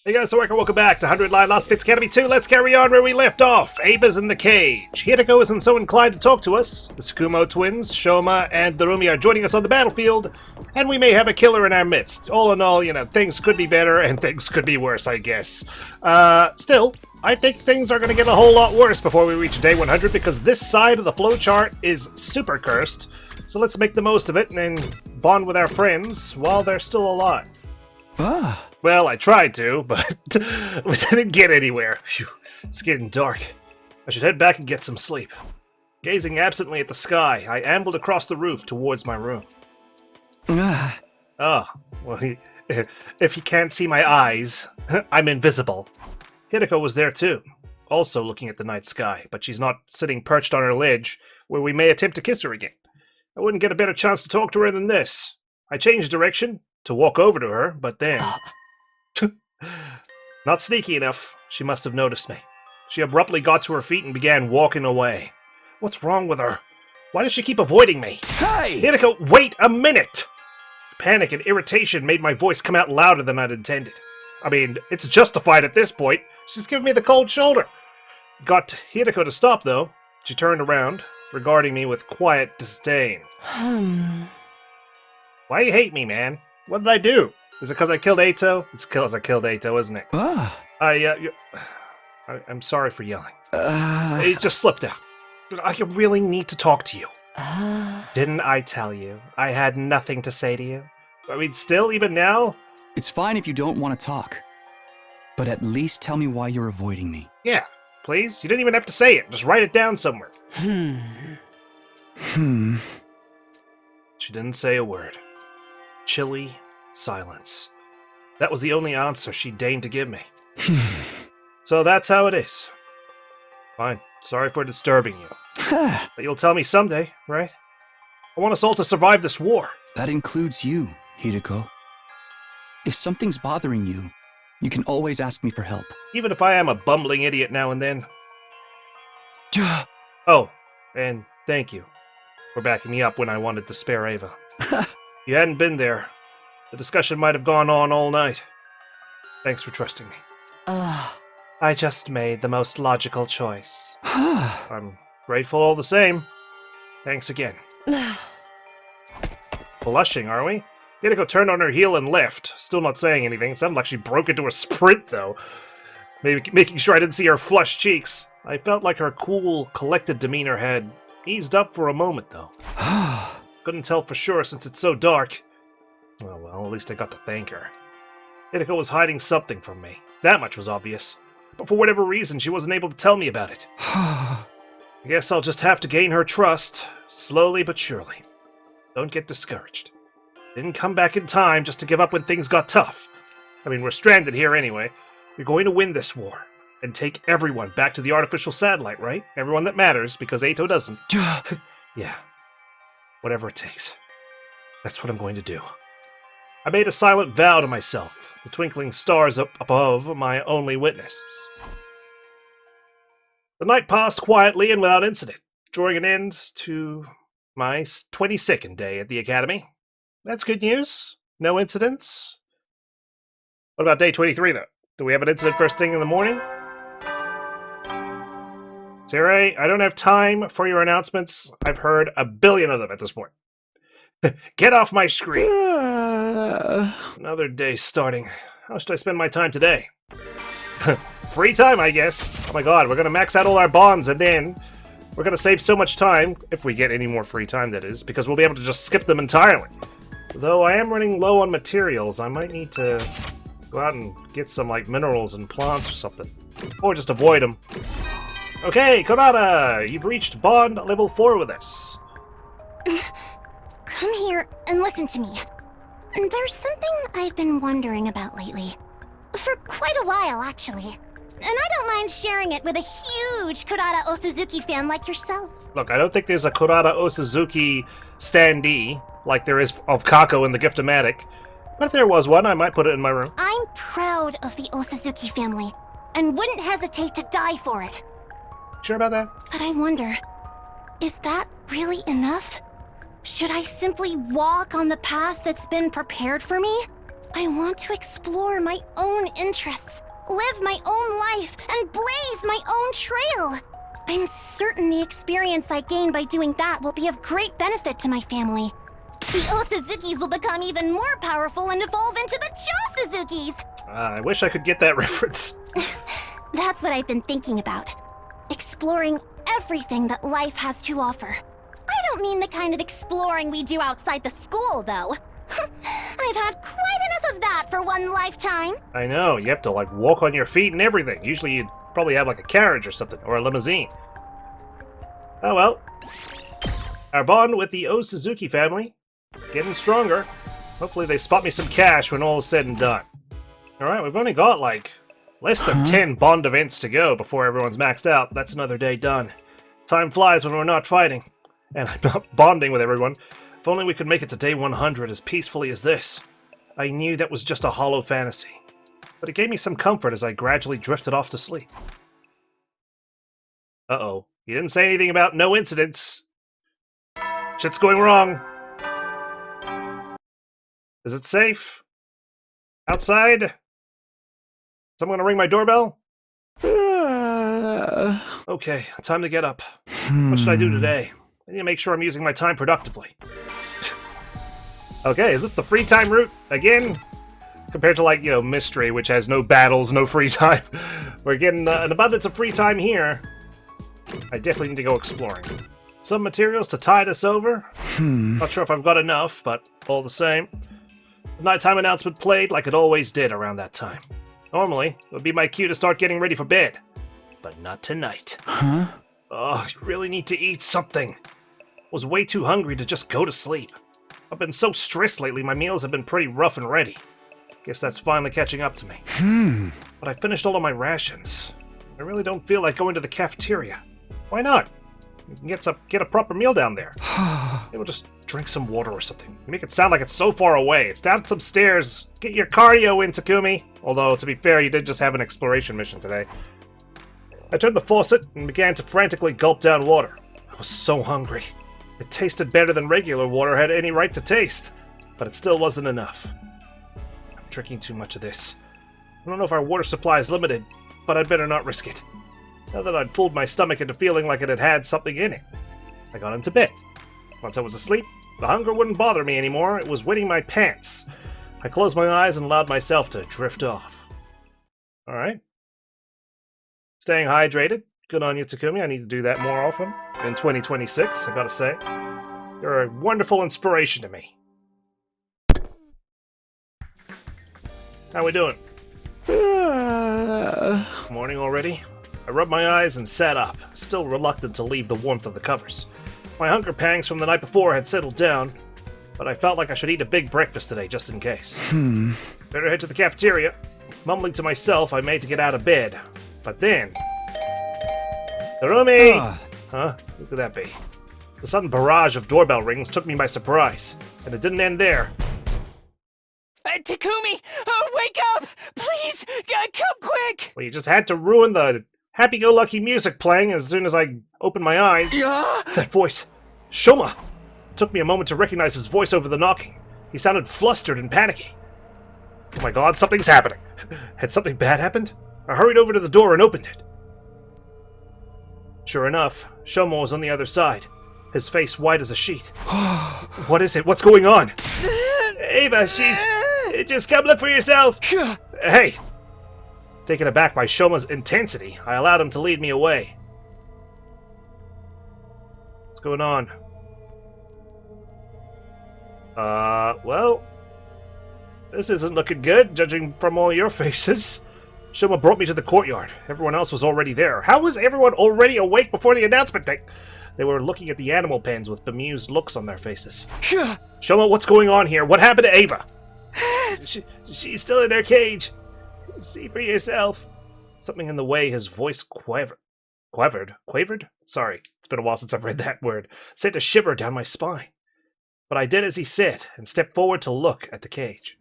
Hey guys, so welcome back to 100 Line Lost Bits Academy 2. Let's carry on where we left off. Ava's in the cage. Hideko isn't so inclined to talk to us. The Tsukumo twins, Shoma, and Darumi are joining us on the battlefield, and we may have a killer in our midst. All in all, things could be better and things could be worse, I guess. Still, I think things are going to get a whole lot worse before we reach day 100 because this side of the flowchart is super cursed. So let's make the most of it and bond with our friends while they're still alive. Well, I tried to, but we didn't get anywhere. Phew, it's getting dark. I should head back and get some sleep. Gazing absently at the sky, I ambled across the roof towards my room. Well, if you can't see my eyes, I'm invisible. Hideko was there too, also looking at the night sky, but she's not sitting perched on her ledge, where we may attempt to kiss her again. I wouldn't get a better chance to talk to her than this. I changed direction to walk over to her, but then... Not sneaky enough. She must have noticed me. She abruptly got to her feet and began walking away. What's wrong with her? Why does she keep avoiding me? Hey! Hideko, wait a minute! Panic and irritation made my voice come out louder than I'd intended. I mean, it's justified at this point. She's giving me the cold shoulder. Got Hideko to stop, though. She turned around, regarding me with quiet disdain. Why you hate me, man? What did I do? Is it because I killed Eito? It's because I killed Eito, isn't it? I'm sorry for yelling. It just slipped out. I really need to talk to you. Didn't I tell you? I had nothing to say to you. I mean, still, even now? It's fine if you don't want to talk. But at least tell me why you're avoiding me. Yeah, please. You didn't even have to say it. Just write it down somewhere. She didn't say a word. Chilly silence. That was the only answer she deigned to give me. So that's how it is. Fine. Sorry for disturbing you. But you'll tell me someday, right? I want us all to survive this war. That includes you, Hideko. If something's bothering you, you can always ask me for help. Even if I am a bumbling idiot now and then. Oh, and thank you for backing me up when I wanted to spare Ava. If you hadn't been there, the discussion might have gone on all night. Thanks for trusting me. I just made the most logical choice. I'm grateful all the same. Thanks again. Blushing, are we? Hideko turned on her heel and left, still not saying anything. It sounded like she broke into a sprint, though. Maybe making sure I didn't see her flushed cheeks. I felt like her cool, collected demeanor had eased up for a moment, though. Couldn't tell for sure since it's so dark. Oh well, at least I got to thank her. Hideko was hiding something from me. That much was obvious. But for whatever reason, she wasn't able to tell me about it. I guess I'll just have to gain her trust, slowly but surely. Don't get discouraged. Didn't come back in time just to give up when things got tough. I mean, we're stranded here anyway. We're going to win this war. And take everyone back to the artificial satellite, right? Everyone that matters, because Eito doesn't. Yeah. Whatever it takes. That's what I'm going to do. I made a silent vow to myself, the twinkling stars up above my only witnesses. The night passed quietly and without incident, drawing an end to my 22nd day at the academy. That's good news. No incidents. What about day 23, though? Do we have an incident first thing in the morning? Sarai, I don't have time for your announcements. I've heard a billion of them at this point. Get off my screen. Another day starting. How should I spend my time today? Free time, I guess. Oh my god, we're gonna max out all our bonds and then we're gonna save so much time, if we get any more free time that is, because we'll be able to just skip them entirely. Though I am running low on materials, I might need to go out and get some like minerals and plants or something. Or just avoid them. Okay, Konata, you've reached bond level 4 with us. Come here and listen to me. There's something I've been wondering about lately. For quite a while, actually. And I don't mind sharing it with a huge Kurata Osuzuki fan like yourself. Look, I don't think there's a Kurata Osuzuki standee like there is of Kako in the Gift-O-Matic. But if there was one, I might put it in my room. I'm proud of the Osuzuki family, and wouldn't hesitate to die for it. Sure about that? But I wonder, is that really enough? Should I simply walk on the path that's been prepared for me? I want to explore my own interests, live my own life, and blaze my own trail. I'm certain the experience I gain by doing that will be of great benefit to my family. The Osuzukis will become even more powerful and evolve into the Chosuzukis! I wish I could get that reference. That's what I've been thinking about. Exploring everything that life has to offer. I don't mean the kind of exploring we do outside the school, though. I've had quite enough of that for one lifetime. I know, you have to like walk on your feet and everything. Usually you'd probably have like a carriage or something, or a limousine. Oh well. Our bond with the Osuzuki family, getting stronger. Hopefully they spot me some cash when all is said and done. Alright, we've only got like less than 10 bond events to go before everyone's maxed out. That's another day done. Time flies when we're not fighting. And I'm not bonding with everyone. If only we could make it to day 100 as peacefully as this. I knew that was just a hollow fantasy. But it gave me some comfort as I gradually drifted off to sleep. Uh-oh. You didn't say anything about no incidents. Shit's going wrong. Is it safe? Outside? Someone gonna ring my doorbell? Okay, time to get up. What should I do today? I need to make sure I'm using my time productively. Okay, is this the free time route again? Compared to, like, you know, Mystery, which has no battles, no free time. We're getting an abundance of free time here. I definitely need to go exploring. Some materials to tide us over. Not sure if I've got enough, but all the same. The nighttime announcement played like it always did around that time. Normally, it would be my cue to start getting ready for bed. But not tonight. Huh? Oh, you really need to eat something. Was way too hungry to just go to sleep. I've been so stressed lately, my meals have been pretty rough and ready. Guess that's finally catching up to me. But I finished all of my rations. I really don't feel like going to the cafeteria. Why not? You can get a proper meal down there. Maybe we'll just drink some water or something. You make it sound like it's so far away. It's down some stairs. Get your cardio in, Takumi. Although, to be fair, you did just have an exploration mission today. I turned the faucet and began to frantically gulp down water. I was so hungry. It tasted better than regular water had any right to taste, but it still wasn't enough. I'm drinking too much of this. I don't know if our water supply is limited, but I'd better not risk it. Now that I'd fooled my stomach into feeling like it had something in it, I got into bed. Once I was asleep, the hunger wouldn't bother me anymore. It was wetting my pants. I closed my eyes and allowed myself to drift off. Alright. Staying hydrated. Good on you, Takumi. I need to do that more often. In 2026, I gotta say. You're a wonderful inspiration to me. How we doing? Morning already? I rubbed my eyes and sat up, still reluctant to leave the warmth of the covers. My hunger pangs from the night before had settled down, but I felt like I should eat a big breakfast today just in case. Better head to the cafeteria. Mumbling to myself, I made to get out of bed. But then... Hirumi! Huh? Who could that be? The sudden barrage of doorbell rings took me by surprise, and it didn't end there. Takumi! Wake up! Please! Come quick! Well, you just had to ruin the happy-go-lucky music playing as soon as I opened my eyes. That voice! Shoma! It took me a moment to recognize his voice over the knocking. He sounded flustered and panicky. Oh my god, something's happening! Had something bad happened? I hurried over to the door and opened it. Sure enough, Shoma was on the other side, his face white as a sheet. What is it? What's going on? Ava, just come look for yourself! Hey! Taken aback by Shoma's intensity, I allowed him to lead me away. What's going on? Well... This isn't looking good, judging from all your faces. Shoma brought me to the courtyard. Everyone else was already there. How was everyone already awake before the announcement? They were looking at the animal pens with bemused looks on their faces. Shoma, what's going on here? What happened to Ava? She's still in her cage. See for yourself. Something in the way his voice quavered? Sorry, it's been a while since I've read that word. Sent a shiver down my spine. But I did as he said and stepped forward to look at the cage.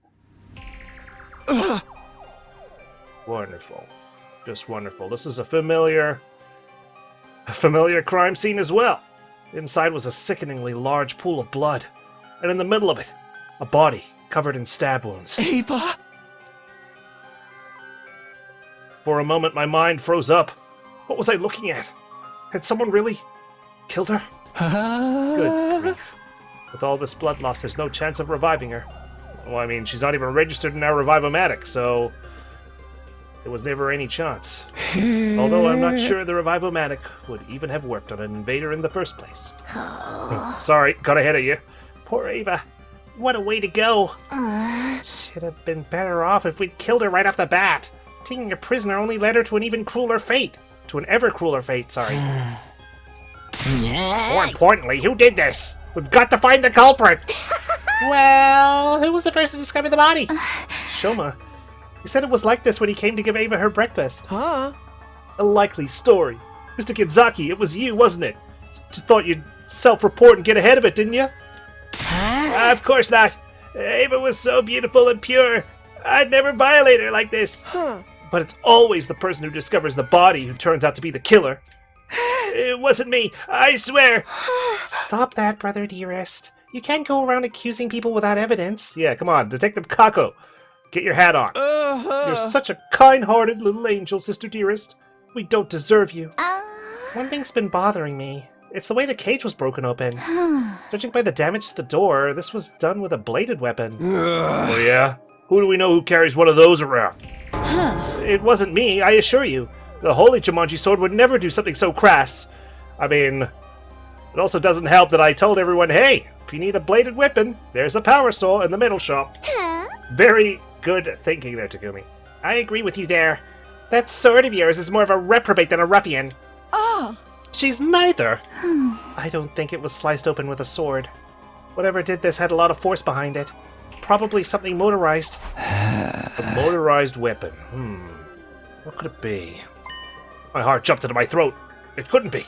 Wonderful. Just wonderful. This is a familiar crime scene as well. Inside was a sickeningly large pool of blood. And in the middle of it, a body covered in stab wounds. Ava? For a moment, my mind froze up. What was I looking at? Had someone really killed her? Good grief. With all this blood loss, there's no chance of reviving her. Well, I mean, she's not even registered in our Revivomatic, so there was never any chance. Although I'm not sure the Revivomatic would even have worked on an invader in the first place. Sorry, got ahead of you. Poor Ava. What a way to go. Should have been better off if we'd killed her right off the bat. Taking a prisoner only led her to an even crueler fate. To an ever crueler fate, sorry. More importantly, who did this? We've got to find the culprit! Well, who was the first to discover the body? Shoma. He said it was like this when he came to give Ava her breakfast. Huh? A likely story. Mr. Kidzaki, it was you, wasn't it? Just thought you'd self-report and get ahead of it, didn't you? Of course not. Ava was so beautiful and pure. I'd never violate her like this. But it's always the person who discovers the body who turns out to be the killer. It wasn't me, I swear. Stop that, brother dearest. You can't go around accusing people without evidence. Yeah, come on, Detective Kako. Get your hat on. You're such a kind-hearted little angel, sister dearest. We don't deserve you. One thing's been bothering me. It's the way the cage was broken open. Judging by the damage to the door, this was done with a bladed weapon. Oh yeah? Who do we know who carries one of those around? It wasn't me, I assure you. The holy Jumanji sword would never do something so crass. I mean, it also doesn't help that I told everyone, hey, if you need a bladed weapon, there's a power saw in the metal shop. Very good thinking there, Takumi. I agree with you there. That sword of yours is more of a reprobate than a ruffian. Oh. She's neither. I don't think it was sliced open with a sword. Whatever did this had a lot of force behind it. Probably something motorized. A motorized weapon. What could it be? My heart jumped into my throat. It couldn't be.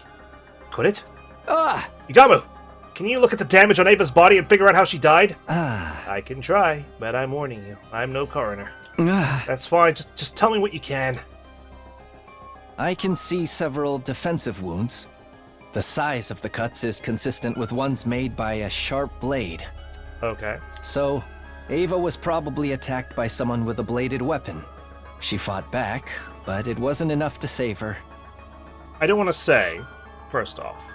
Could it? Igamu, can you look at the damage on Ava's body and figure out how she died? I can try, but I'm warning you. I'm no coroner. That's fine. Just tell me what you can. I can see several defensive wounds. The size of the cuts is consistent with ones made by a sharp blade. Okay. So, Ava was probably attacked by someone with a bladed weapon. She fought back, but it wasn't enough to save her. I don't want to say, first off,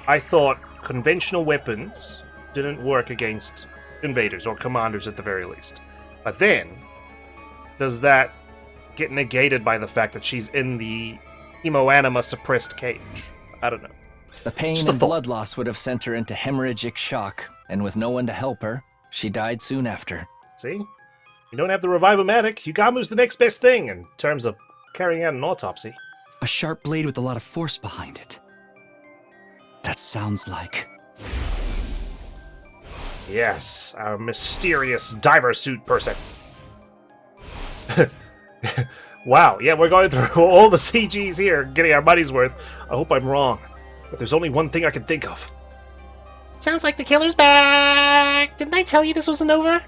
I thought conventional weapons didn't work against invaders or commanders at the very least. But then, does that get negated by the fact that she's in the hemoanima suppressed cage? I don't know. The pain Just a and thought. blood loss would have sent her into hemorrhagic shock, and with no one to help her, she died soon after. See? You don't have the Revivomatic. Yugamu's the next best thing in terms of carrying out an autopsy. A sharp blade with a lot of force behind it. That sounds like... Yes, our mysterious diver suit person. Wow, yeah, we're going through all the CGs here, getting our money's worth. I hope I'm wrong, but there's only one thing I can think of. Sounds like the killer's back! Didn't I tell you this wasn't over?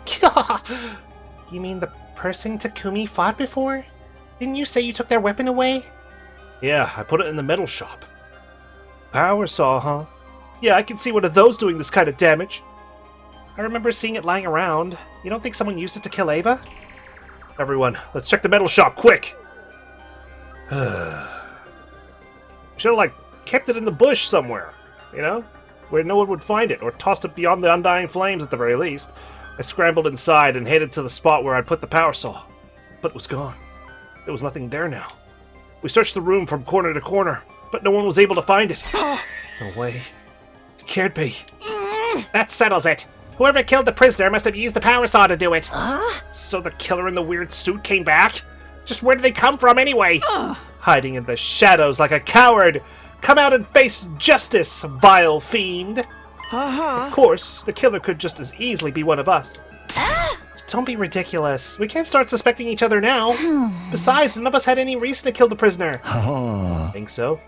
You mean the person Takumi fought before? Didn't you say you took their weapon away? Yeah, I put it in the metal shop. Power saw, huh? Yeah, I can see one of those doing this kind of damage. I remember seeing it lying around. You don't think someone used it to kill Ava? Everyone, let's check the metal shop, quick! Should've, kept it in the bush somewhere, you know? Where no one would find it, or tossed it beyond the undying flames at the very least. I scrambled inside and headed to the spot where I'd put the power saw. But it was gone. There was nothing there now. We searched the room from corner to corner, but no one was able to find it. No way. It can't be. That settles it. Whoever killed the prisoner must have used the power saw to do it. So the killer in the weird suit came back? Just where did they come from anyway? Hiding in the shadows like a coward. Come out and face justice, vile fiend. Of course, the killer could just as easily be one of us. Don't be ridiculous. We can't start suspecting each other now. Besides, none of us had any reason to kill the prisoner. Think so?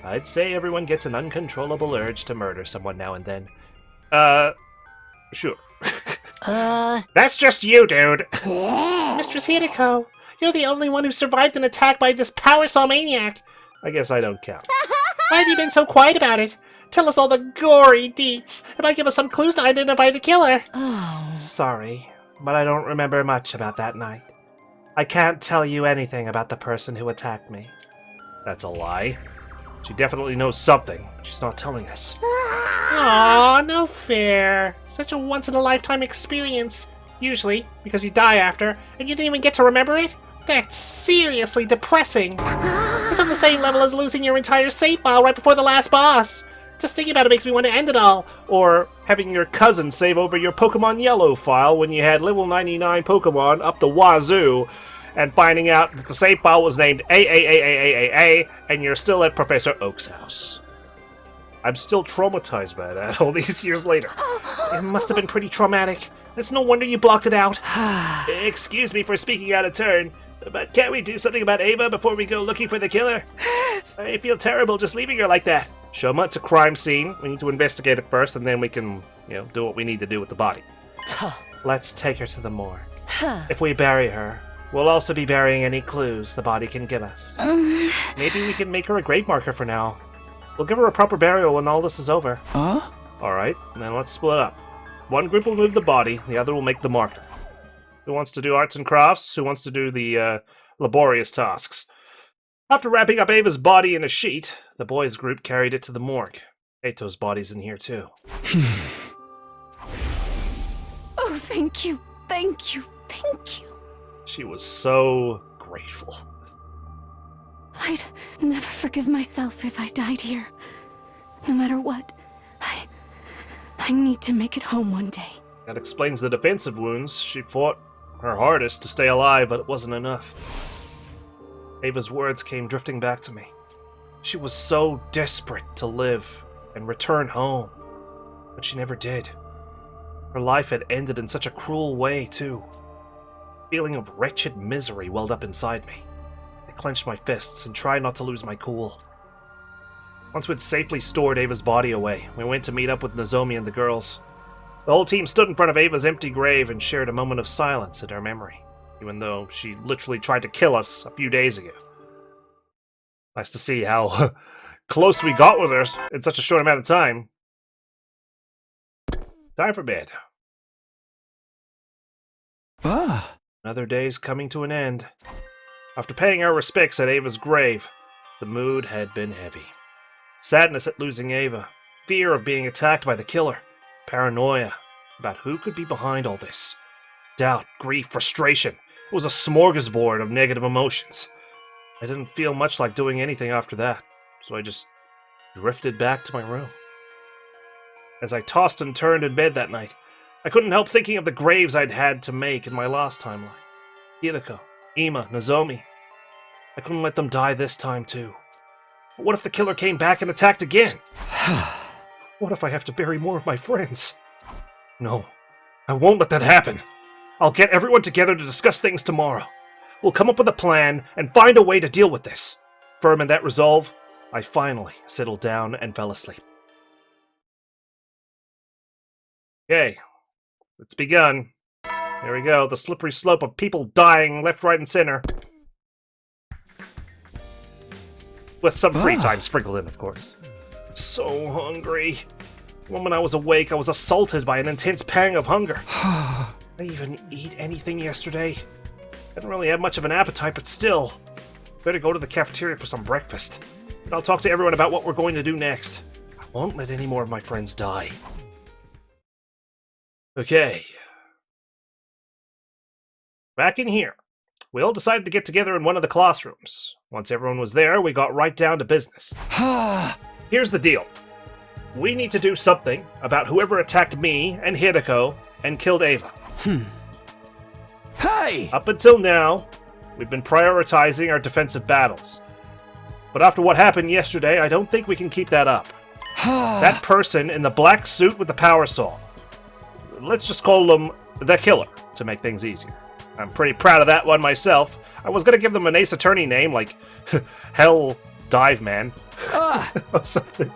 I'd say everyone gets an uncontrollable urge to murder someone now and then. Sure. That's just you, dude. Mistress Hideko, you're the only one who survived an attack by this power saw maniac. I guess I don't count. Why have you been so quiet about it? Tell us all the gory deets. It might give us some clues to identify the killer. Sorry. but I don't remember much about that night. I can't tell you anything about the person who attacked me. That's a lie. She definitely knows something, but she's not telling us. Aw, no fair. Such a once-in-a-lifetime experience. Usually, because you die after, and you didn't even get to remember it? That's seriously depressing. It's on the same level as losing your entire save file right before the last boss. Just thinking about it makes me want to end it all. Or having your cousin save over your Pokemon Yellow file when you had level 99 Pokemon up the wazoo, and finding out that the save file was named AAAAAAA, and you're still at Professor Oak's house. I'm still traumatized by that all these years later. It must have been pretty traumatic. It's no wonder you blocked it out. Excuse me for speaking out of turn, but can't we do something about Ava before we go looking for the killer? I feel terrible just leaving her like that. Shoma, it's a crime scene. We need to investigate it first, and then we can, do what we need to do with the body. Let's take her to the morgue. If we bury her, we'll also be burying any clues the body can give us. Maybe we can make her a grave marker for now. We'll give her a proper burial when all this is over. Huh? Alright, then let's split up. One group will move the body, the other will make the marker. Who wants to do arts and crafts? Who wants to do the laborious tasks? After wrapping up Ava's body in a sheet, the boys' group carried it to the morgue. Eito's body's in here too. Oh, thank you, thank you, thank you. She was so grateful. I'd never forgive myself if I died here. No matter what, I need to make it home one day. That explains the defensive wounds. She fought her hardest to stay alive, but it wasn't enough. Ava's words came drifting back to me. She was so desperate to live and return home, but she never did. Her life had ended in such a cruel way, too. A feeling of wretched misery welled up inside me. I clenched my fists and tried not to lose my cool. Once we'd safely stored Ava's body away, we went to meet up with Nozomi and the girls. The whole team stood in front of Ava's empty grave and shared a moment of silence in her memory, even though she literally tried to kill us a few days ago. Nice to see how close we got with her in such a short amount of time. Time for bed. Ah. Another day's coming to an end. After paying our respects at Ava's grave, the mood had been heavy. Sadness at losing Ava, fear of being attacked by the killer, paranoia about who could be behind all this, doubt, grief, frustration. It was a smorgasbord of negative emotions. I didn't feel much like doing anything after that, so I just drifted back to my room. As I tossed and turned in bed that night, I couldn't help thinking of the graves I'd had to make in my last timeline. Hideko, Ima, Nozomi. I couldn't let them die this time too. But what if the killer came back and attacked again? What if I have to bury more of my friends? No, I won't let that happen. I'll get everyone together to discuss things tomorrow. We'll come up with a plan and find a way to deal with this. Firm in that resolve, I finally settled down and fell asleep. Okay, it's begun. There we go, the slippery slope of people dying left, right, and center. With some free time sprinkled in, of course. So hungry. The moment I was awake, I was assaulted by an intense pang of hunger. I didn't even eat anything yesterday. I didn't really have much of an appetite, but still. Better go to the cafeteria for some breakfast. And I'll talk to everyone about what we're going to do next. I won't let any more of my friends die. Okay. Back in here. We all decided to get together in one of the classrooms. Once everyone was there, we got right down to business. Here's the deal. We need to do something about whoever attacked me and Hideko and killed Ava. Hey! Up until now, we've been prioritizing our defensive battles. But after what happened yesterday, I don't think we can keep that up. That person in the black suit with the power saw. Let's just call him the killer to make things easier. I'm pretty proud of that one myself. I was gonna give them an Ace Attorney name like Hell Dive Man or something.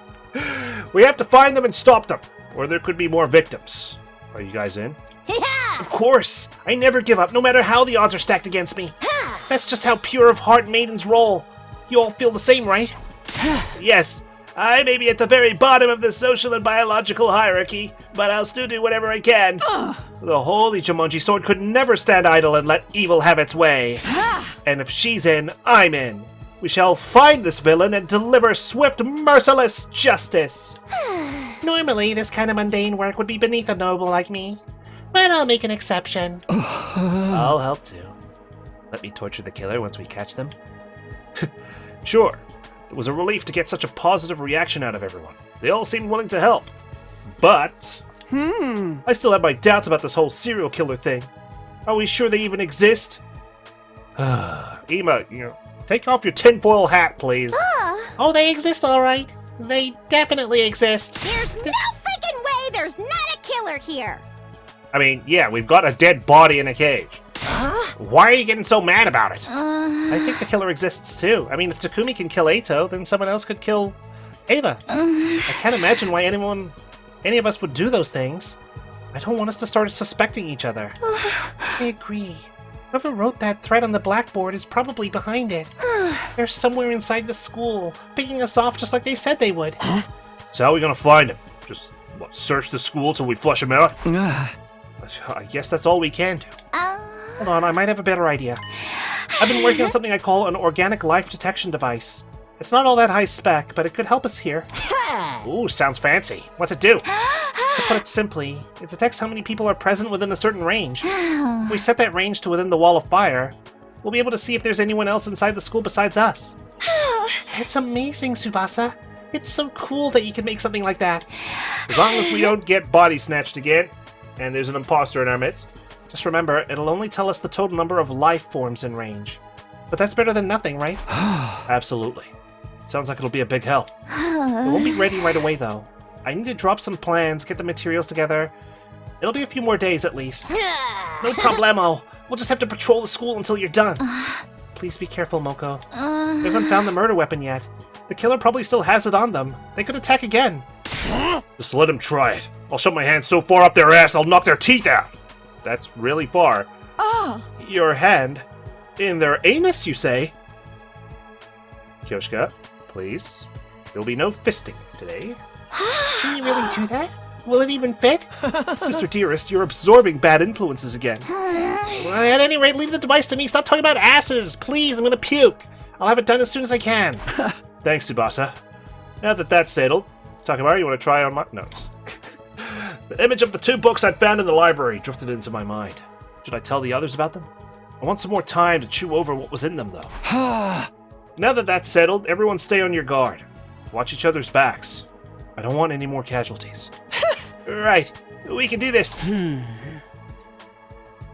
We have to find them and stop them, or there could be more victims. Are you guys in? Yeah! Of course! I never give up, no matter how the odds are stacked against me. That's just how pure of heart maidens roll. You all feel the same, right? Yes. I may be at the very bottom of the social and biological hierarchy, but I'll still do whatever I can. The holy Jumanji sword could never stand idle and let evil have its way. And if she's in, I'm in. We shall find this villain and deliver swift, merciless justice. Normally, this kind of mundane work would be beneath a noble like me. But I'll make an exception. I'll help too. Let me torture the killer once we catch them. Sure. It was a relief to get such a positive reaction out of everyone. They all seemed willing to help. But I still have my doubts about this whole serial killer thing. Are we sure they even exist? Ema, take off your tinfoil hat, please. Oh, they exist, all right. They definitely exist. There's no freaking way there's not a killer here! I mean, yeah, we've got a dead body in a cage. Why are you getting so mad about it? I think the killer exists too. I mean, if Takumi can kill Eito, then someone else could kill Ava. I can't imagine why any of us would do those things. I don't want us to start suspecting each other. I agree. Whoever wrote that thread on the blackboard is probably behind it. They're somewhere inside the school, picking us off just like they said they would. So how are we gonna find him? Just search the school till we flush him out? I guess that's all we can do. Hold on, I might have a better idea. I've been working on something I call an organic life detection device. It's not all that high spec, but it could help us here. Ooh, sounds fancy. What's it do? To put it simply, it detects how many people are present within a certain range. If we set that range to within the wall of fire, we'll be able to see if there's anyone else inside the school besides us. It's amazing, Tsubasa. It's so cool that you can make something like that. As long as we don't get body snatched again, and there's an imposter in our midst, just remember, it'll only tell us the total number of life forms in range. But that's better than nothing, right? Absolutely. Sounds like it'll be a big help. It won't be ready right away, though. I need to drop some plans, get the materials together. It'll be a few more days, at least. No problemo. We'll just have to patrol the school until you're done. Please be careful, Moko. We haven't found the murder weapon yet. The killer probably still has it on them. They could attack again. Just let them try it. I'll shove my hand so far up their ass I'll knock their teeth out. That's really far. Your hand? In their anus, you say? Kyoshka, please. There'll be no fisting today. Can you really do that? Will it even fit? Sister dearest, you're absorbing bad influences again. Well, at any rate, leave the device to me. Stop talking about asses. Please, I'm gonna puke. I'll have it done as soon as I can. Thanks, Tsubasa. Now that that's settled, Takamaru, you want to try on my... No. The image of the 2 books I'd found in the library drifted into my mind. Should I tell the others about them? I want some more time to chew over what was in them, though. Now that that's settled, everyone stay on your guard. Watch each other's backs. I don't want any more casualties. Right, we can do this.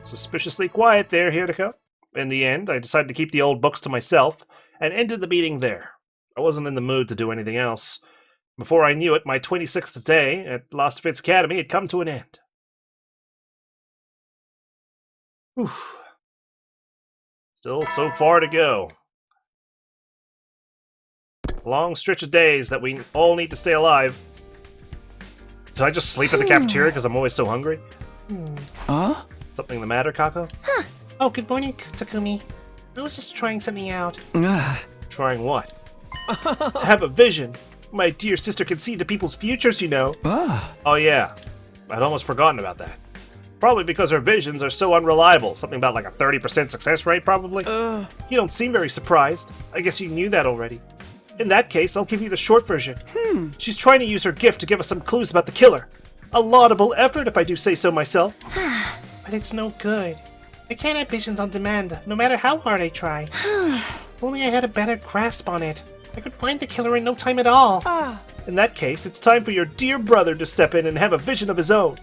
Suspiciously quiet there, Hiriko. In the end, I decided to keep the old books to myself, and ended the meeting there. I wasn't in the mood to do anything else. Before I knew it, my 26th day at Lost Fits Academy had come to an end. Whew. Still so far to go. A long stretch of days that we all need to stay alive. Did I just sleep at the cafeteria because I'm always so hungry? Something the matter, Kako? Oh, good morning, Takumi. I was just trying something out. Trying what? To have a vision. My dear sister can see into people's futures, you know. Oh yeah, I'd almost forgotten about that. Probably because her visions are so unreliable. Something about like a 30% success rate, probably. You don't seem very surprised. I guess you knew that already. In that case, I'll give you the short version. She's trying to use her gift to give us some clues about the killer. A laudable effort, if I do say so myself. But it's no good. I can't have visions on demand, no matter how hard I try. If only I had a better grasp on it. I could find the killer in no time at all. In that case, it's time for your dear brother to step in and have a vision of his own.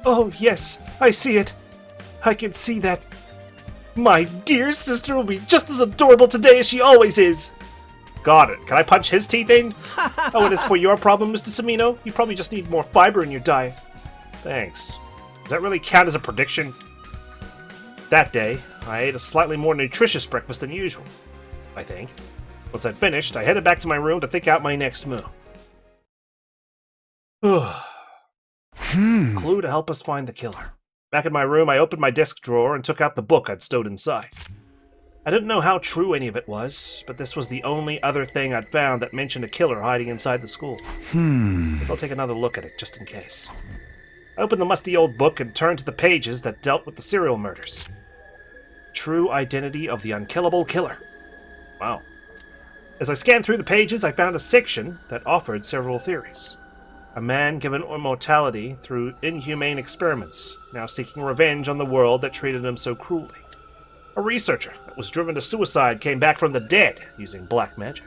Oh, yes, I see it. I can see that. My dear sister will be just as adorable today as she always is. Got it. Can I punch his teeth in? Oh, and as for your problem, Mr. Samino, you probably just need more fiber in your diet. Thanks. Does that really count as a prediction? That day, I ate a slightly more nutritious breakfast than usual, I think. Once I'd finished, I headed back to my room to think out my next move. Clue to help us find the killer. Back in my room, I opened my desk drawer and took out the book I'd stowed inside. I didn't know how true any of it was, but this was the only other thing I'd found that mentioned a killer hiding inside the school. I think I'll take another look at it, just in case. I opened the musty old book and turned to the pages that dealt with the serial murders. True identity of the unkillable killer. Wow. As I scanned through the pages, I found a section that offered several theories. A man given immortality through inhumane experiments, now seeking revenge on the world that treated him so cruelly. A researcher that was driven to suicide came back from the dead using black magic.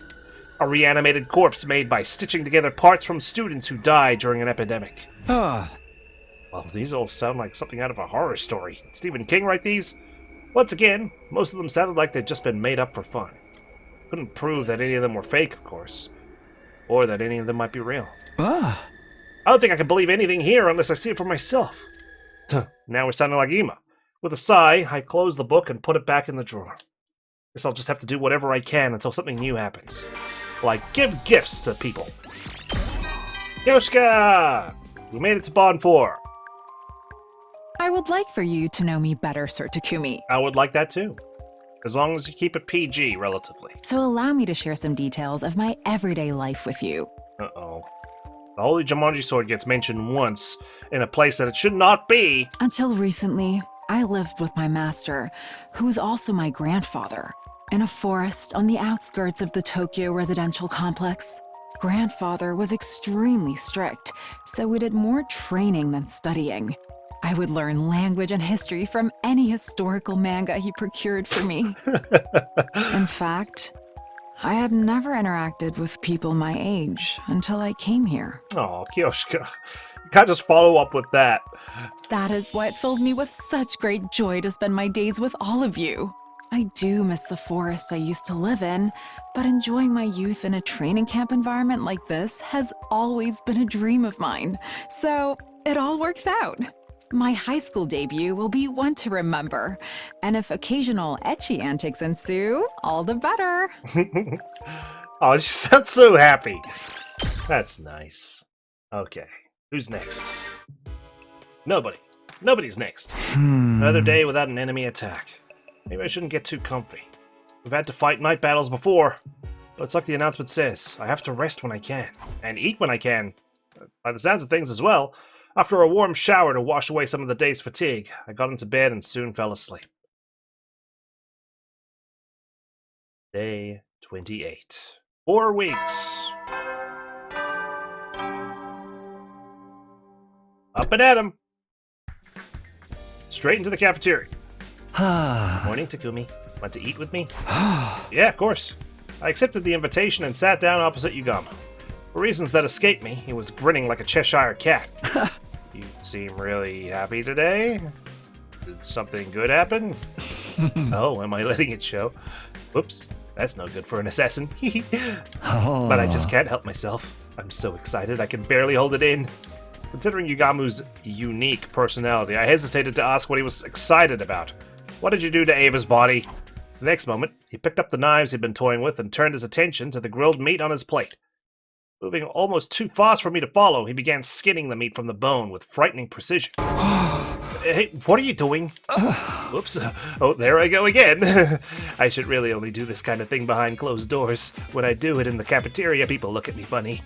A reanimated corpse made by stitching together parts from students who died during an epidemic. Well, these all sound like something out of a horror story. Did Stephen King write these? Once again, most of them sounded like they'd just been made up for fun. Couldn't prove that any of them were fake, of course. Or that any of them might be real. I don't think I can believe anything here unless I see it for myself. Now we're sounding like Ema. With a sigh, I closed the book and put it back in the drawer. Guess I'll just have to do whatever I can until something new happens. Like give gifts to people. Yoshika! We made it to Bond 4. I would like for you to know me better, Sir Takumi. I would like that too. As long as you keep it PG, relatively. So allow me to share some details of my everyday life with you. Uh-oh. The Holy Jumanji Sword gets mentioned once, in a place that it should not be. Until recently, I lived with my master, who was also my grandfather, in a forest on the outskirts of the Tokyo residential complex. Grandfather was extremely strict, so we did more training than studying. I would learn language and history from any historical manga he procured for me. In fact, I had never interacted with people my age until I came here. Oh, Kyoshika. You can't just follow up with that. That is what filled me with such great joy to spend my days with all of you. I do miss the forest I used to live in, but enjoying my youth in a training camp environment like this has always been a dream of mine. So it all works out. My high school debut will be one to remember, and if occasional ecchi antics ensue, all the better. Oh, she sounds so happy. That's nice. Okay, who's next? Nobody. Nobody's next. Another day without an enemy attack. Maybe I shouldn't get too comfy. We've had to fight night battles before, but it's like the announcement says, I have to rest when I can, and eat when I can. By the sounds of things as well. After a warm shower to wash away some of the day's fatigue, I got into bed and soon fell asleep. Day 28. 4 weeks. Up and at 'em. Straight into the cafeteria. Morning, Takumi. Want to eat with me? Yeah, of course. I accepted the invitation and sat down opposite Yugama. For reasons that escape me, he was grinning like a Cheshire cat. You seem really happy today. Did something good happen? Oh, am I letting it show? Whoops, that's no good for an assassin. But I just can't help myself. I'm so excited I can barely hold it in. Considering Yugamu's unique personality, I hesitated to ask what he was excited about. What did you do to Ava's body? The next moment, he picked up the knives he'd been toying with and turned his attention to the grilled meat on his plate. Moving almost too fast for me to follow, he began skinning the meat from the bone with frightening precision. Hey, what are you doing? Whoops. Oh, there I go again. I should really only do this kind of thing behind closed doors. When I do it in the cafeteria, people look at me funny.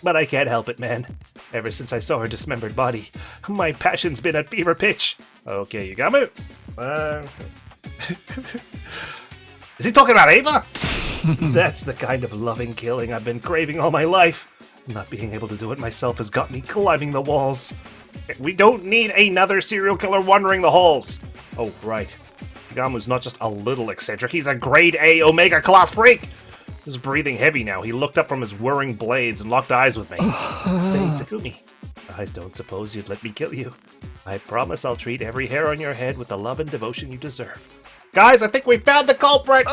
But I can't help it, man. Ever since I saw her dismembered body, my passion's been at fever pitch. Okay, Yugamu. Is he talking about Ava? That's the kind of loving killing I've been craving all my life. Not being able to do it myself has got me climbing the walls. We don't need another serial killer wandering the halls. Oh, right. Yugamu's not just a little eccentric, he's a grade A Omega class freak. He's breathing heavy now. He looked up from his whirring blades and locked eyes with me. Say, Takumi, I don't suppose you'd let me kill you. I promise I'll treat every hair on your head with the love and devotion you deserve. Guys, I think we found the culprit!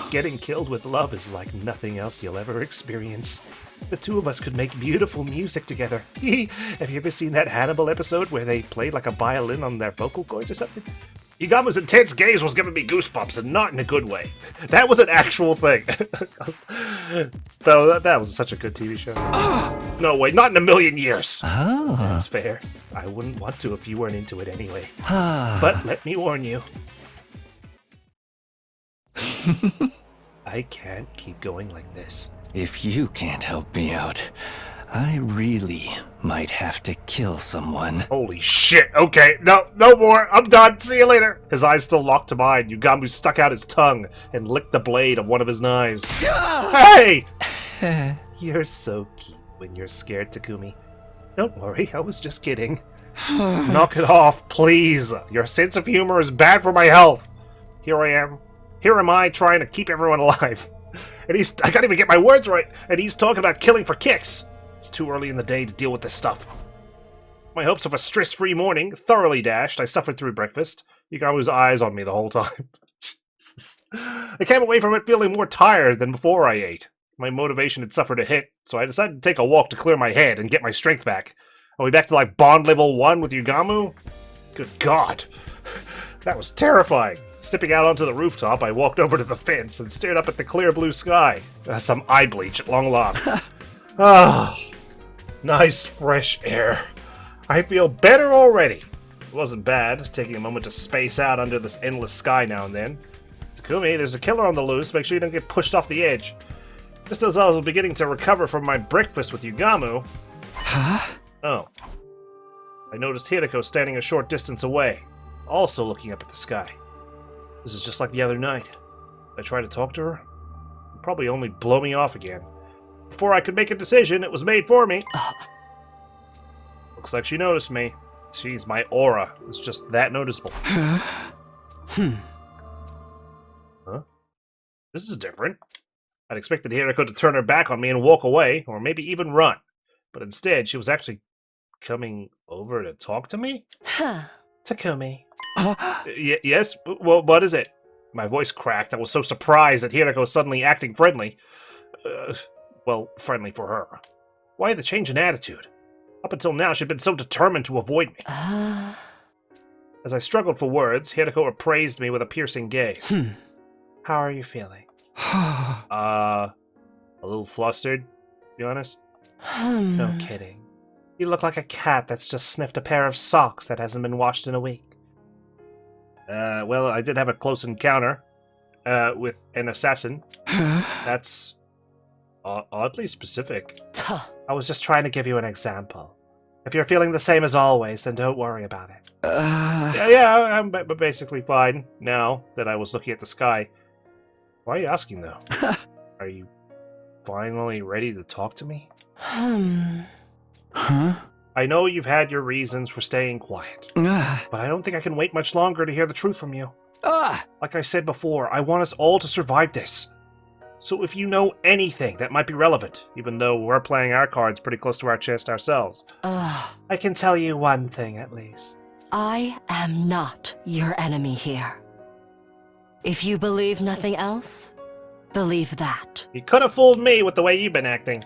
Getting killed with love is like nothing else you'll ever experience. The two of us could make beautiful music together. Have you ever seen that Hannibal episode where they played like a violin on their vocal cords or something? Yugamu's intense gaze was giving me goosebumps, and not in a good way. That was an actual thing. Though that was such a good TV show. No way, not in a million years. That's fair. I wouldn't want to if you weren't into it anyway. But let me warn you. I can't keep going like this. If you can't help me out, I really might have to kill someone. Holy shit, okay, no more, I'm done, see you later. His eyes still locked to mine. Yugamu stuck out his tongue and licked the blade of one of his knives. Hey! You're so cute when you're scared, Takumi. Don't worry, I was just kidding. Knock it off, please. Your sense of humor is bad for my health. Here am I trying to keep everyone alive. And I can't even get my words right, and he's talking about killing for kicks. It's too early in the day to deal with this stuff. My hopes of a stress-free morning thoroughly dashed. I suffered through breakfast. Yugamu's eyes on me the whole time. Jesus. I came away from it feeling more tired than before I ate. My motivation had suffered a hit, so I decided to take a walk to clear my head and get my strength back. Are we back to like bond level 1 with Yugamu? Good God. That was terrifying. Stepping out onto the rooftop, I walked over to the fence and stared up at the clear blue sky. Some eye bleach at long last. Ah, nice fresh air. I feel better already. It wasn't bad, taking a moment to space out under this endless sky now and then. Takumi, there's a killer on the loose. Make sure you don't get pushed off the edge. Just as I was beginning to recover from my breakfast with Yugamu... Huh? Oh. I noticed Hiriko standing a short distance away, also looking up at the sky. This is just like the other night. I tried to talk to her. She'd probably only blow me off again. Before I could make a decision, it was made for me. Looks like she noticed me. Jeez, my aura is just that noticeable. Huh? This is different. I'd expected Hiriko to turn her back on me and walk away, or maybe even run. But instead, she was actually coming over to talk to me? Takumi. Yes? Well, what is it? My voice cracked. I was so surprised that Hiriko was suddenly acting friendly. Well, friendly for her. Why the change in attitude? Up until now, she'd been so determined to avoid me. As I struggled for words, Hiriko appraised me with a piercing gaze. How are you feeling? A little flustered, to be honest. No kidding. You look like a cat that's just sniffed a pair of socks that hasn't been washed in a week. Well, I did have a close encounter with an assassin. That's oddly specific. I was just trying to give you an example. If you're feeling the same as always, then don't worry about it. Yeah, I'm basically fine now that I was looking at the sky. Why are you asking, though? Are you finally ready to talk to me? Huh? I know you've had your reasons for staying quiet, but I don't think I can wait much longer to hear the truth from you. Like I said before, I want us all to survive this. So if you know anything that might be relevant, even though we're playing our cards pretty close to our chest ourselves, I can tell you one thing at least. I am not your enemy here. If you believe nothing else, believe that. You could have fooled me with the way you've been acting.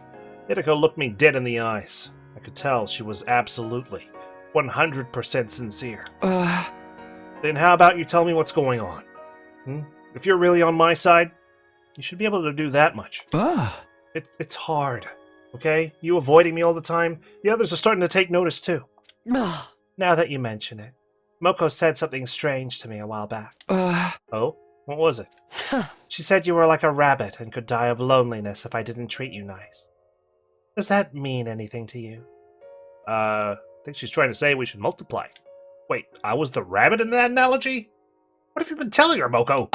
Hiriko looked me dead in the eyes. I could tell she was absolutely, 100% sincere. Then how about you tell me what's going on? If you're really on my side, you should be able to do that much. It's hard, okay? You avoiding me all the time, the others are starting to take notice too. Now that you mention it, Moko said something strange to me a while back. Oh? What was it? She said you were like a rabbit and could die of loneliness if I didn't treat you nice. Does that mean anything to you? I think she's trying to say we should multiply. Wait, I was the rabbit in that analogy? What have you been telling her, Moko?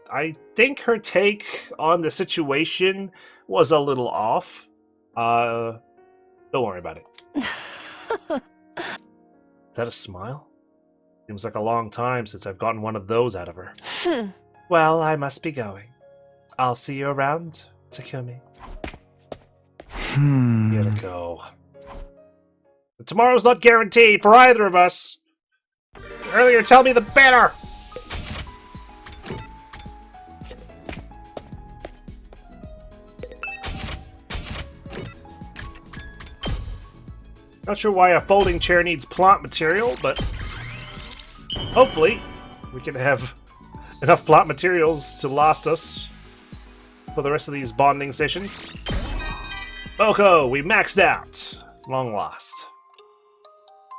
I think her take on the situation was a little off. Don't worry about it. Is that a smile? Seems like a long time since I've gotten one of those out of her. Well, I must be going. I'll see you around, Takumi. Hiriko. Tomorrow's not guaranteed for either of us. The earlier tell me, the better. Not sure why a folding chair needs plant material, but hopefully we can have enough plant materials to last us for the rest of these bonding sessions. Moko, we maxed out. Long last.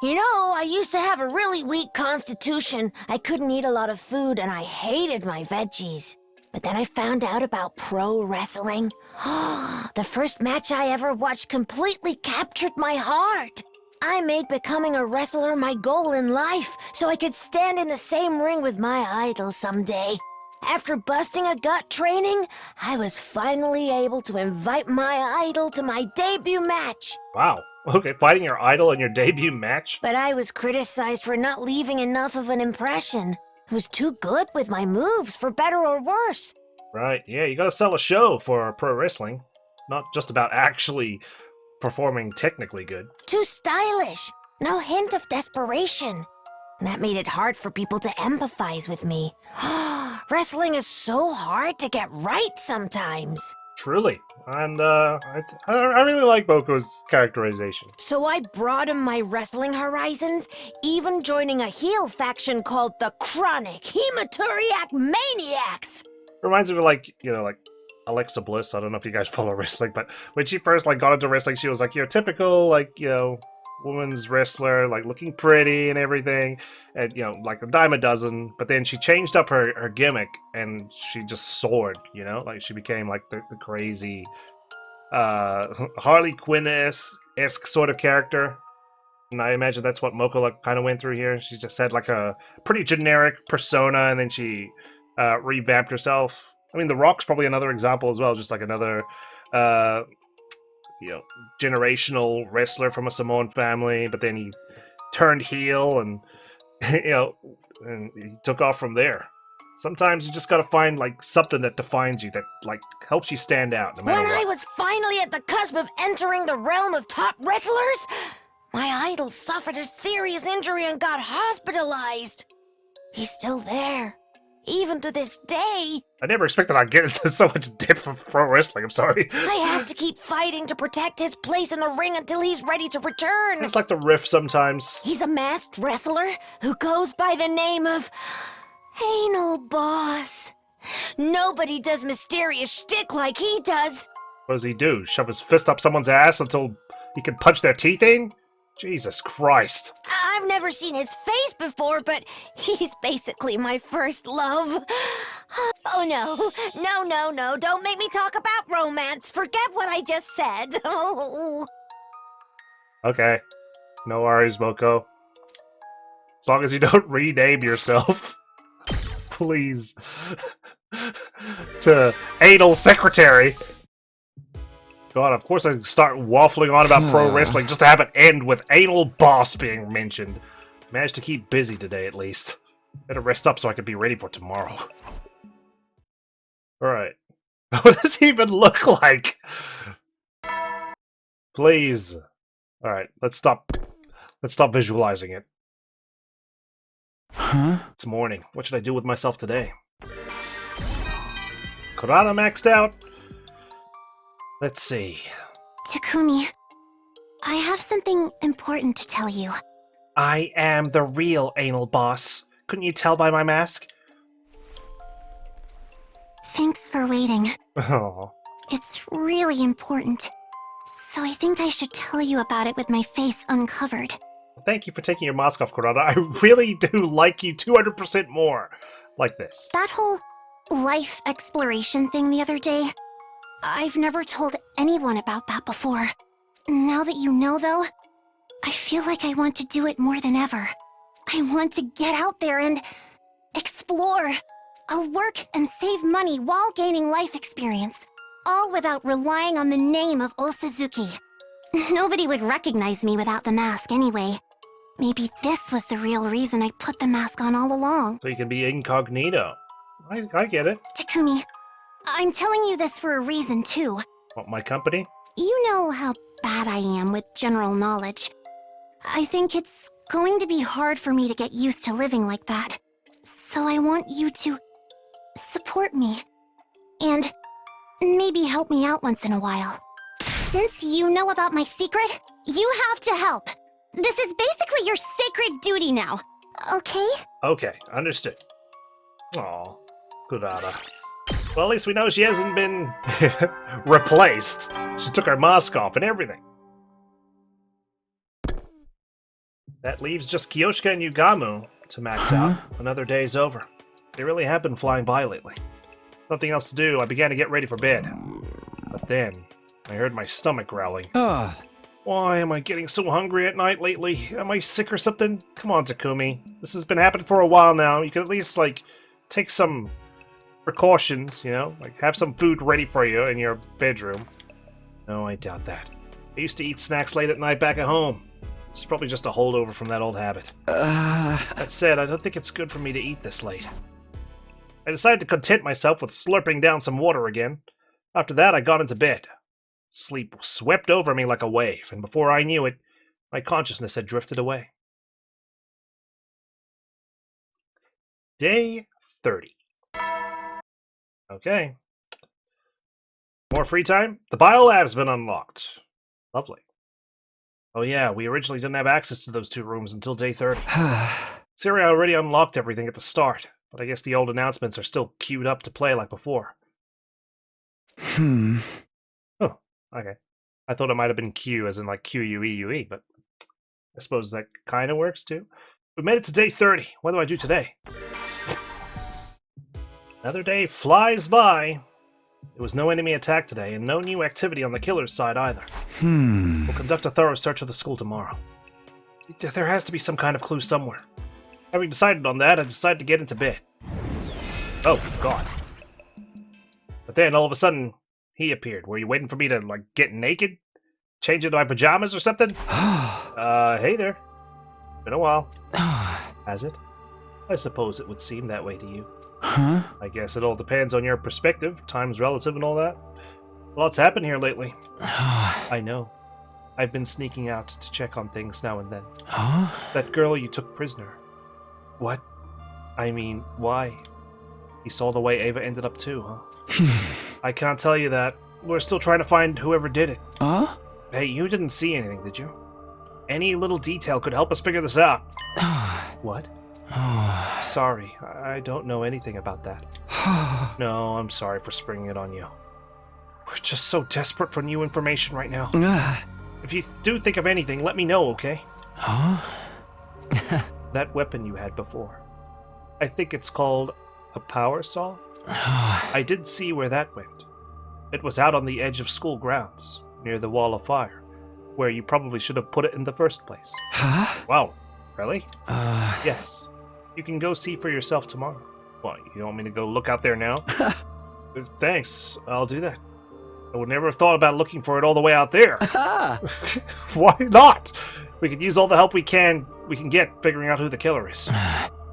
You know, I used to have a really weak constitution. I couldn't eat a lot of food, and I hated my veggies. But then I found out about pro wrestling. The first match I ever watched completely captured my heart. I made becoming a wrestler my goal in life, so I could stand in the same ring with my idol someday. After busting a gut training, I was finally able to invite my idol to my debut match. Wow. Okay, fighting your idol in your debut match? But I was criticized for not leaving enough of an impression. I was too good with my moves, for better or worse. Right, yeah, you gotta sell a show for pro wrestling. It's not just about actually performing technically good. Too stylish. No hint of desperation. And that made it hard for people to empathize with me. Wrestling is so hard to get right sometimes. Truly. And I really like Boko's characterization. So I broadened my wrestling horizons, even joining a heel faction called the Chronic Hematuriac Maniacs. Reminds me of like Alexa Bliss. I don't know if you guys follow wrestling, but when she first got into wrestling, she was like your typical woman's wrestler, like looking pretty and everything, and like a dime a dozen. But then she changed up her gimmick and she just soared. Like she became like the crazy Harley Quinn-esque sort of character. And I imagine that's what Moko kind of went through here. She just had like a pretty generic persona, and then she revamped herself. I mean, The Rock's probably another example as well, just like another generational wrestler from a Samoan family, but then he turned heel and and he took off from there. Sometimes you just gotta find like something that defines you, that like helps you stand out no matter When what. I was finally at the cusp of entering the realm of top wrestlers, my idol suffered a serious injury and got hospitalized. He's still there, even to this day. I never expected I'd get into so much depth of pro wrestling, I'm sorry. I have to keep fighting to protect his place in the ring until he's ready to return. It's like the riff sometimes. He's a masked wrestler who goes by the name of Anal Boss. Nobody does mysterious shtick like he does. What does he do? Shove his fist up someone's ass until he can punch their teeth in? Jesus Christ. I've never seen his face before, but he's basically my first love. Oh no, don't make me talk about romance. Forget what I just said. Oh. Okay. No worries, Moko. As long as you don't rename yourself. Please. To Anal Secretary. God, of course I start waffling on about pro wrestling just to have it end with Anal Boss being mentioned. Managed to keep busy today, at least. Better rest up so I can be ready for tomorrow. Alright. What does he even look like? Please. Alright, let's stop visualizing it. Huh? It's morning. What should I do with myself today? Kurata maxed out? Let's see. Takumi, I have something important to tell you. I am the real Anal Boss. Couldn't you tell by my mask? Thanks for waiting. Oh. It's really important. So I think I should tell you about it with my face uncovered. Thank you for taking your mask off, Kurata. I really do like you 200% more. Like this. That whole life exploration thing the other day, I've never told anyone about that before. Now that you know, though, I feel like I want to do it more than ever. I want to get out there and explore. I'll work and save money while gaining life experience, all without relying on the name of Osuzuki. Nobody would recognize me without the mask anyway. Maybe this was the real reason I put the mask on all along. So you can be incognito. I get it. Takumi, I'm telling you this for a reason, too. Want my company? You know how bad I am with general knowledge. I think it's going to be hard for me to get used to living like that. So I want you to support me. And maybe help me out once in a while. Since you know about my secret, you have to help. This is basically your sacred duty now. Okay? Okay, understood. Aw, Kurata. Well, at least we know she hasn't been replaced. She took her mask off and everything. That leaves just Kyoshka and Yugamu to max out. Another day's over. They really have been flying by lately. Nothing else to do, I began to get ready for bed. But then, I heard my stomach growling. Why am I getting so hungry at night lately? Am I sick or something? Come on, Takumi. This has been happening for a while now. You could at least, like, take some precautions, you know? Like, have some food ready for you in your bedroom. No, I doubt that. I used to eat snacks late at night back at home. It's probably just a holdover from that old habit. That said, I don't think it's good for me to eat this late. I decided to content myself with slurping down some water again. After that, I got into bed. Sleep swept over me like a wave, and before I knew it, my consciousness had drifted away. Day 30. Okay. More free time? The biolab's been unlocked. Lovely. Oh yeah, we originally didn't have access to those 2 rooms until day 30. Syria already unlocked everything at the start, but I guess the old announcements are still queued up to play like before. Oh, okay. I thought it might have been Q as in like Q-U-E-U-E, but I suppose that kind of works too. We made it to day 30. What do I do today? Another day flies by. There was no enemy attack today, and no new activity on the killer's side either. We'll conduct a thorough search of the school tomorrow. There has to be some kind of clue somewhere. Having decided on that, I decided to get into bed. Oh, God. But then, all of a sudden, he appeared. Were you waiting for me to, like, get naked? Change into my pajamas or something? Hey there. Been a while. Has it? I suppose it would seem that way to you. Huh? I guess it all depends on your perspective. Time's relative and all that. Lots happened here lately. I know. I've been sneaking out to check on things now and then. Huh? That girl you took prisoner. What? I mean, why? You saw the way Ava ended up too, huh? I can't tell you that. We're still trying to find whoever did it. Huh? Hey, you didn't see anything, did you? Any little detail could help us figure this out. What? Sorry, I don't know anything about that. No, I'm sorry for springing it on you. We're just so desperate for new information right now. If you do think of anything, let me know, okay? Huh? That weapon you had before. I think it's called a power saw? I did see where that went. It was out on the edge of school grounds, near the wall of fire, where you probably should have put it in the first place. Huh? Wow, really? Yes. You can go see for yourself tomorrow. What, you want me to go look out there now? Thanks, I'll do that. I would never have thought about looking for it all the way out there. Why not? We could use all the help we can get figuring out who the killer is.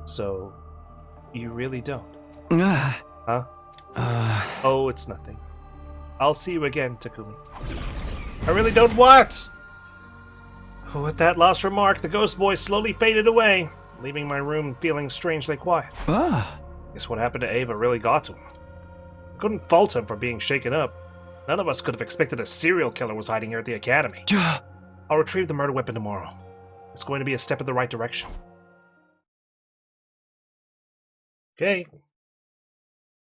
So, you really don't? Huh? Oh, it's nothing. I'll see you again, Takumi. I really don't what? With that last remark, the ghost boy slowly faded away, leaving my room feeling strangely quiet. Guess what happened to Ava really got to him. I couldn't fault him for being shaken up. None of us could have expected a serial killer was hiding here at the academy. I'll retrieve the murder weapon tomorrow. It's going to be a step in the right direction. Okay.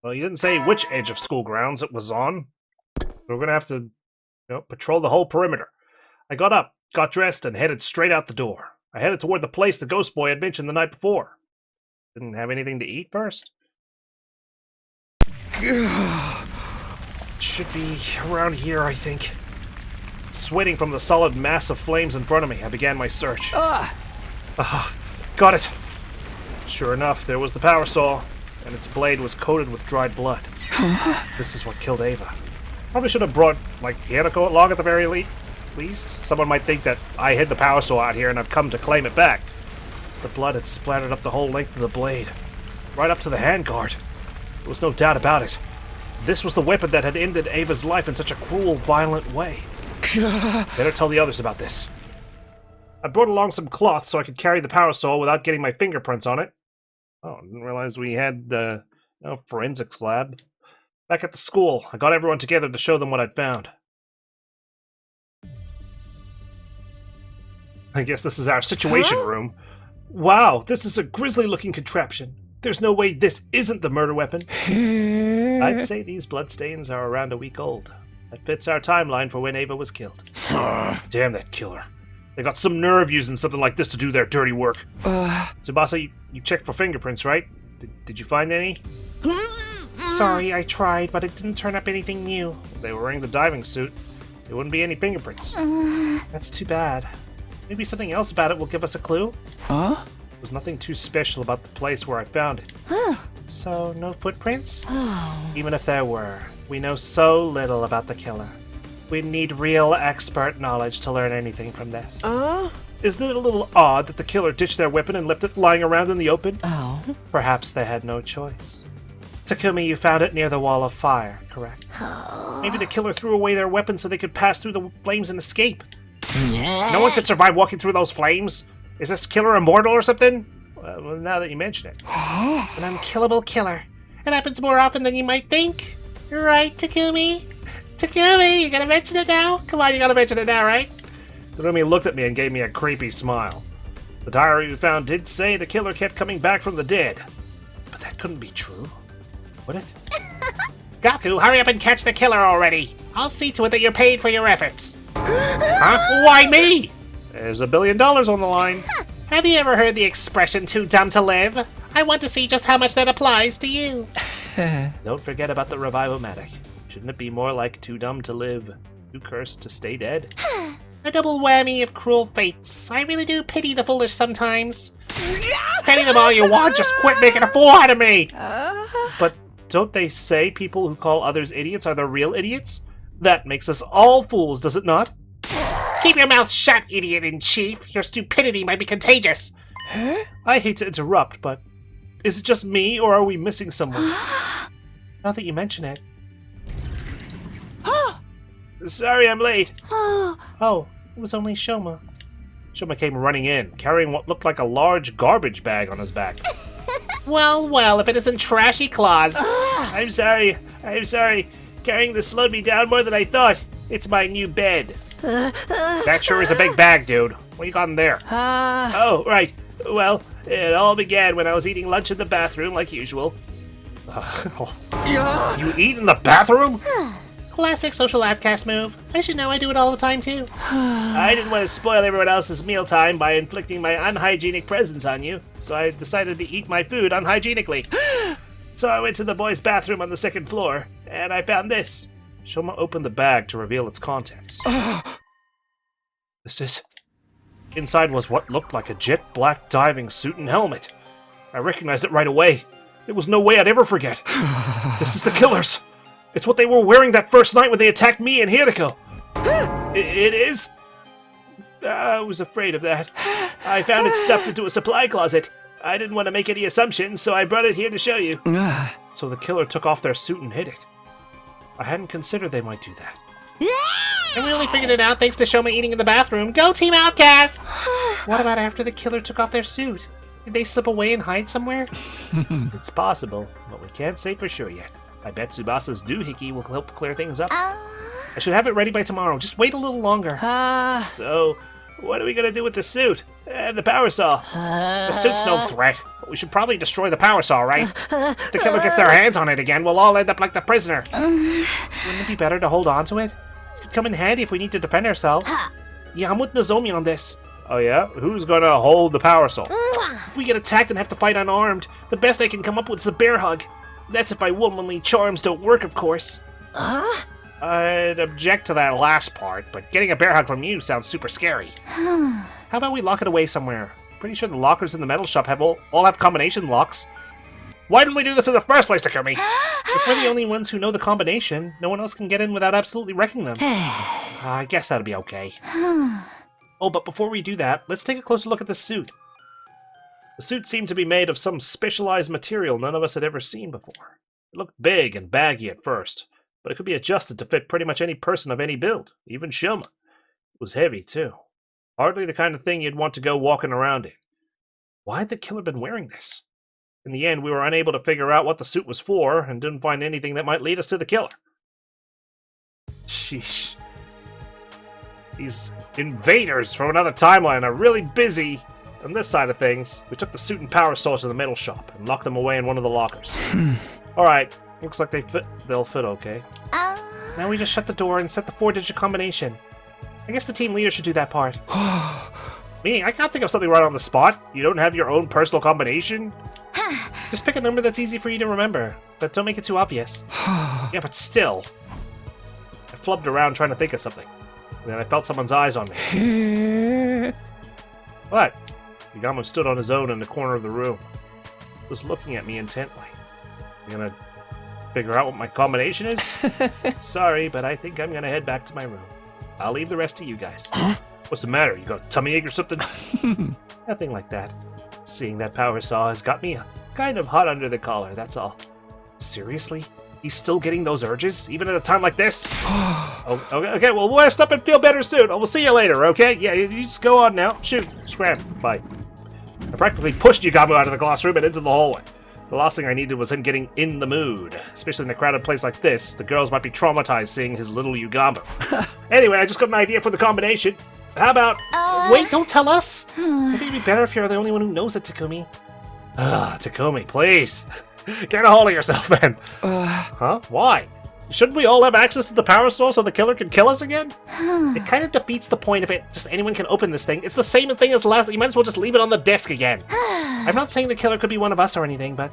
Well, you didn't say which edge of school grounds it was on. We're going to have to, patrol the whole perimeter. I got up, got dressed, and headed straight out the door. I headed toward the place the ghost boy had mentioned the night before. Didn't have anything to eat first? Should be around here, I think. Sweating from the solid mass of flames in front of me, I began my search. Got it! Sure enough, there was the power saw, and its blade was coated with dried blood. This is what killed Ava. Probably should have brought, Hiriko along at the very least. Someone might think that I hid the power saw out here and I've come to claim it back. The blood had splattered up the whole length of the blade, right up to the handguard. There was no doubt about it. This was the weapon that had ended Ava's life in such a cruel, violent way. Better tell the others about this. I brought along some cloth so I could carry the power saw without getting my fingerprints on it. Oh, I didn't realize we had the forensics lab. Back at the school, I got everyone together to show them what I'd found. I guess this is our situation room. Wow, this is a grisly-looking contraption. There's no way this isn't the murder weapon. I'd say these bloodstains are around a week old. That fits our timeline for when Ava was killed. Damn that killer. They got some nerve using something like this to do their dirty work. Tsubasa, you checked for fingerprints, right? Did you find any? Sorry, I tried, but it didn't turn up anything new. If they were wearing the diving suit, there wouldn't be any fingerprints. That's too bad. Maybe something else about it will give us a clue? Huh? There was nothing too special about the place where I found it. So, no footprints? Even if there were, we know so little about the killer. We need real expert knowledge to learn anything from this. Isn't it a little odd that the killer ditched their weapon and left it lying around in the open? Oh. Perhaps they had no choice. Takumi, you found it near the wall of fire, correct? Maybe the killer threw away their weapon so they could pass through the flames and escape. No one could survive walking through those flames. Is this killer immortal or something? Well, now that you mention it. An unkillable killer. It happens more often than you might think. Right, Takumi? Takumi, you gotta mention it now? Come on, you gotta mention it now, right? Takumi looked at me and gave me a creepy smile. The diary we found did say the killer kept coming back from the dead. But that couldn't be true. Would it? Gaku, hurry up and catch the killer already. I'll see to it that you're paid for your efforts. Huh? Why me? There's $1 billion on the line. Have you ever heard the expression too dumb to live? I want to see just how much that applies to you. Don't forget about the Revivomatic. Shouldn't it be more like too dumb to live, too cursed to stay dead? A double whammy of cruel fates. I really do pity the foolish sometimes. Pity them all you want, just quit making a fool out of me! But don't they say people who call others idiots are the real idiots? That makes us all fools, does it not? Keep your mouth shut, idiot-in-chief. Your stupidity might be contagious. I hate to interrupt, but is it just me, or are we missing someone? Now that you mention it. Sorry I'm late. Oh, it was only Shoma. Shoma came running in, carrying what looked like a large garbage bag on his back. Well, well, if it isn't Trashy Claus. I'm sorry. Carrying this slowed me down more than I thought. It's my new bed. That sure is a big bag, dude. What you got in there? Oh, right. Well, it all began when I was eating lunch in the bathroom, like usual. You eat in the bathroom? Classic social outcast move. I should know I do it all the time, too. I didn't want to spoil everyone else's mealtime by inflicting my unhygienic presence on you, so I decided to eat my food unhygienically. So I went to the boys' bathroom on the second floor, and I found this. Shoma opened the bag to reveal its contents. Inside was what looked like a jet black diving suit and helmet. I recognized it right away. There was no way I'd ever forget. This is the killer's. It's what they were wearing that first night when they attacked me and Hiriko. It is? I was afraid of that. I found it stuffed into a supply closet. I didn't want to make any assumptions, so I brought it here to show you. So the killer took off their suit and hid it. I hadn't considered they might do that. And we only figured it out thanks to Shoma eating in the bathroom. Go Team Outcast! What about after the killer took off their suit? Did they slip away and hide somewhere? It's possible, but we can't say for sure yet. I bet Tsubasa's doohickey will help clear things up. I should have it ready by tomorrow. Just wait a little longer. So, what are we gonna do with the suit? And the power saw? The suit's no threat. But we should probably destroy the power saw, right? If the killer gets their hands on it again, we'll all end up like the prisoner. Wouldn't it be better to hold on to it? It could come in handy if we need to defend ourselves. Yeah, I'm with Nozomi on this. Oh yeah? Who's gonna hold the power saw? If we get attacked and have to fight unarmed, the best I can come up with is a bear hug. That's if my womanly charms don't work, of course. I'd object to that last part, but getting a bear hug from you sounds super scary. How about we lock it away somewhere? Pretty sure the lockers in the metal shop all have combination locks. Why didn't we do this in the first place, Takumi? If we're the only ones who know the combination, no one else can get in without absolutely wrecking them. I guess that'll be okay. Oh, but before we do that, let's take a closer look at the suit. The suit seemed to be made of some specialized material none of us had ever seen before. It looked big and baggy at first, but it could be adjusted to fit pretty much any person of any build, even Shoma. It was heavy, too. Hardly the kind of thing you'd want to go walking around in. Why had the killer been wearing this? In the end, we were unable to figure out what the suit was for, and didn't find anything that might lead us to the killer. Sheesh. These invaders from another timeline are really busy. On this side of things, we took the suit and power saw to the metal shop and locked them away in one of the lockers. Alright, looks like they'll fit okay. Now we just shut the door and set the 4-digit combination. I guess the team leader should do that part. Me? I can't think of something right on the spot. You don't have your own personal combination? Just pick a number that's easy for you to remember, but don't make it too obvious. Yeah, but still. I flubbed around trying to think of something. And then I felt someone's eyes on me. What? Yugamo stood on his own in the corner of the room. He was looking at me intently. You gonna figure out what my combination is? Sorry, but I think I'm gonna head back to my room. I'll leave the rest to you guys. What's the matter? You got a tummy ache or something? Nothing like that. Seeing that power saw has got me kind of hot under the collar, that's all. Seriously? He's still getting those urges, even at a time like this? Oh, okay, well, we'll rest up and feel better soon. We'll see you later, okay? Yeah, you just go on now. Shoot, scram, bye. I practically pushed Yugamo out of the classroom and into the hallway. The last thing I needed was him getting in the mood. Especially in a crowded place like this, the girls might be traumatized seeing his little Yugamo. Anyway, I just got an idea for the combination. How about... Wait, don't tell us! Hmm. I think it'd be better if you're the only one who knows it, Takumi. Takumi, please. Get a hold of yourself, man. Huh? Why? Shouldn't we all have access to the power source so the killer can kill us again? It kind of defeats the point of it. Just anyone can open this thing. It's the same thing as last. You might as well just leave it on the desk again. I'm not saying the killer could be one of us or anything, but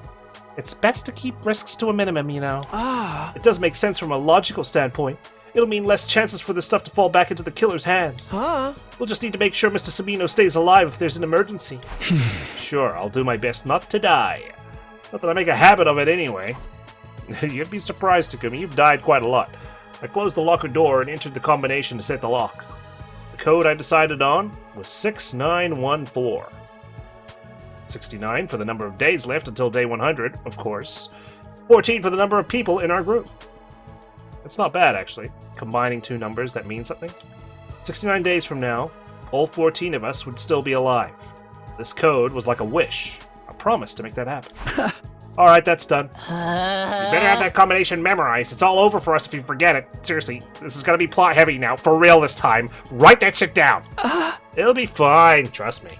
it's best to keep risks to a minimum, you know. It does make sense from a logical standpoint. It'll mean less chances for this stuff to fall back into the killer's hands. We'll just need to make sure Mr. Sabino stays alive if there's an emergency. Sure, I'll do my best not to die. Not that I make a habit of it anyway. You'd be surprised, Takumi. You've died quite a lot. I closed the locker door and entered the combination to set the lock. The code I decided on was 6914. 69 for the number of days left until day 100, of course. 14 for the number of people in our group. That's not bad, actually. Combining two numbers that mean something. 69 days from now, all 14 of us would still be alive. This code was like a wish. A promise to make that happen. Alright, that's done. You better have that combination memorized. It's all over for us if you forget it. Seriously, this is gonna be plot heavy now. For real this time. Write that shit down. It'll be fine, trust me.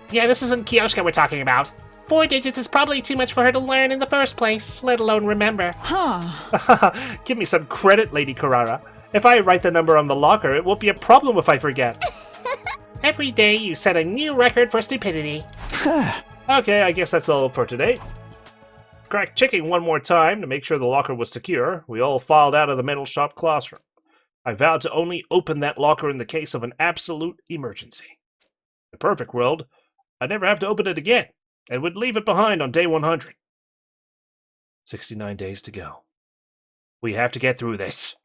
Yeah, this isn't Kyoshka we're talking about. 4 digits is probably too much for her to learn in the first place, let alone remember. Huh. Give me some credit, Lady Karara. If I write the number on the locker, it won't be a problem if I forget. Every day you set a new record for stupidity. Okay, I guess that's all for today. Crack checking one more time to make sure the locker was secure, we all filed out of the metal shop classroom. I vowed to only open that locker in the case of an absolute emergency. In a perfect world, I'd never have to open it again, and would leave it behind on day 100. 69 days to go. We have to get through this.